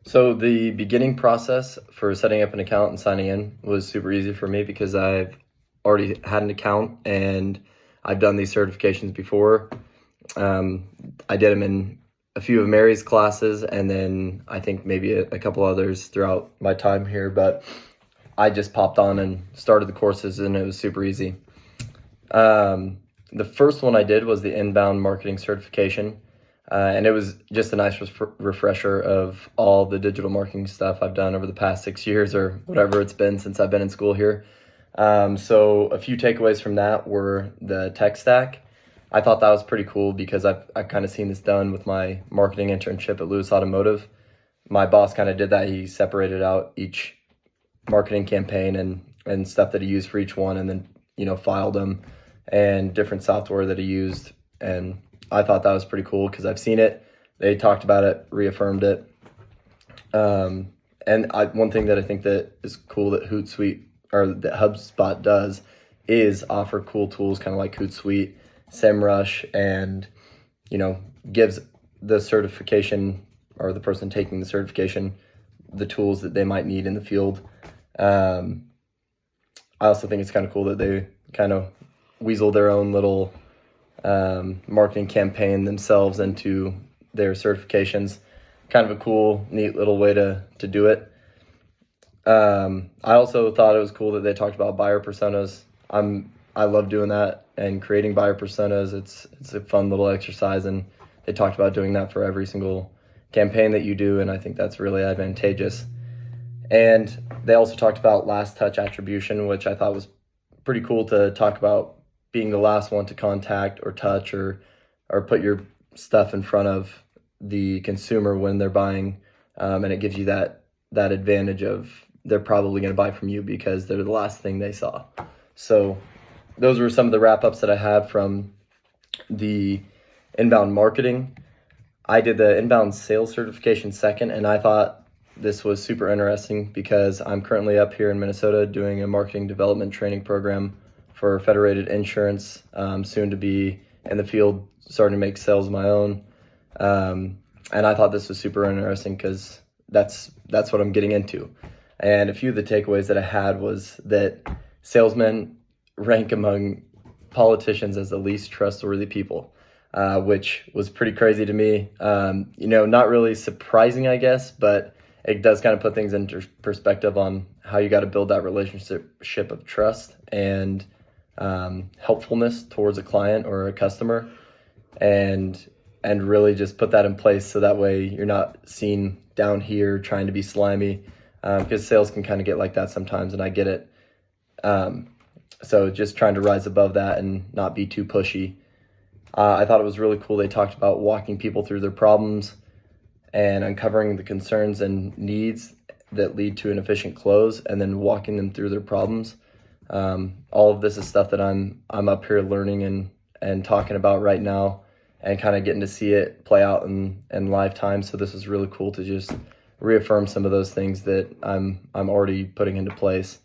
So the beginning process for setting up an account and signing in was super easy for me because I've already had an account and I've done these certifications before. Um, I did them in a few of Mary's classes and then I think maybe a couple others throughout my time here, but I just popped on and started the courses and it was super easy. Um, the first one I did was the inbound marketing certification. And it was just a nice refresher of all the digital marketing stuff I've done over the past 6 years or whatever it's been since I've been in school here. So a few takeaways from that were the tech stack. I thought that was pretty cool because I've kind of seen this done with my marketing internship at Lewis Automotive. My boss kind of did that. He separated out each marketing campaign and stuff that he used for each one and then, filed them and different software that he used. And I thought that was pretty cool because I've seen it. They talked about it, reaffirmed it. One thing that I think that is cool that Hootsuite or that HubSpot does is offer cool tools kind of like Hootsuite, SEMrush, and, gives the certification or the person taking the certification the tools that they might need in the field. I also think it's kind of cool that they kind of weasel their own little marketing campaign themselves into their certifications. Kind of a cool, neat little way to do it. I also thought it was cool that they talked about buyer personas. I love doing that and creating buyer personas. It's a fun little exercise, and they talked about doing that for every single campaign that you do, and I think that's really advantageous. And they also talked about last touch attribution, which I thought was pretty cool to talk about being the last one to contact or touch or put your stuff in front of the consumer when they're buying, and it gives you that advantage of they're probably going to buy from you because they're the last thing they saw. So those were some of the wrap-ups that I had from the inbound marketing. I did the inbound sales certification second, and I thought this was super interesting because I'm currently up here in Minnesota doing a marketing development training program for Federated Insurance, soon to be in the field, starting to make sales of my own. And I thought this was super interesting because that's what I'm getting into. And a few of the takeaways that I had was that salesmen rank among politicians as the least trustworthy people, which was pretty crazy to me. Not really surprising, I guess, but it does kind of put things into perspective on how you got to build that relationship of trust and helpfulness towards a client or a customer, and really just put that in place so that way you're not seen down here trying to be slimy, because sales can kind of get like that sometimes, and I get it. So just trying to rise above that and not be too pushy. I thought it was really cool. They talked about walking people through their problems and uncovering the concerns and needs that lead to an efficient close, and then walking them through their problems. All of this is stuff that I'm up here learning and talking about right now, and kind of getting to see it play out in live time. So this is really cool to just reaffirm some of those things that I'm already putting into place.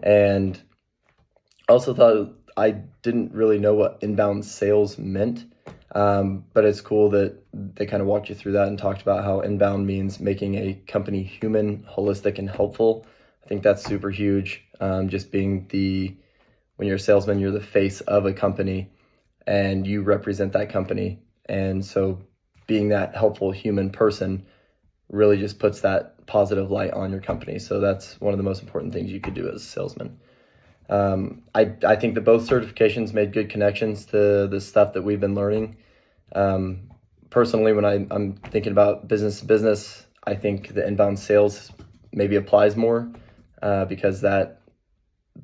And also thought I didn't really know what inbound sales meant, but it's cool that they kind of walked you through that and talked about how inbound means making a company human, holistic, and helpful. I think that's super huge. Just being when you're a salesman, you're the face of a company and you represent that company. And so being that helpful human person really just puts that positive light on your company. So that's one of the most important things you could do as a salesman. I think that both certifications made good connections to the stuff that we've been learning. Personally, when I'm thinking about business to business, I think the inbound sales maybe applies more, because that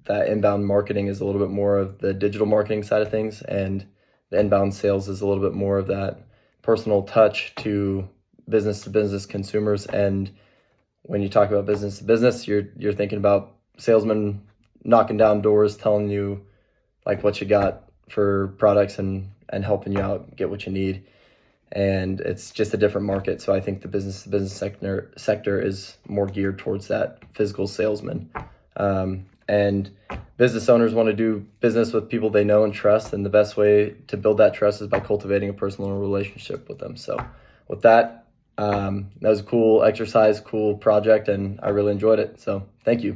inbound marketing is a little bit more of the digital marketing side of things, and the inbound sales is a little bit more of that personal touch to business consumers. And when you talk about business to business, you're thinking about salesmen knocking down doors, telling you like what you got for products and helping you out get what you need. And it's just a different market. So I think the business to business sector is more geared towards that physical salesman. And business owners want to do business with people they know and trust. And the best way to build that trust is by cultivating a personal relationship with them. So with that, That was a cool exercise, cool project, and I really enjoyed it. So thank you.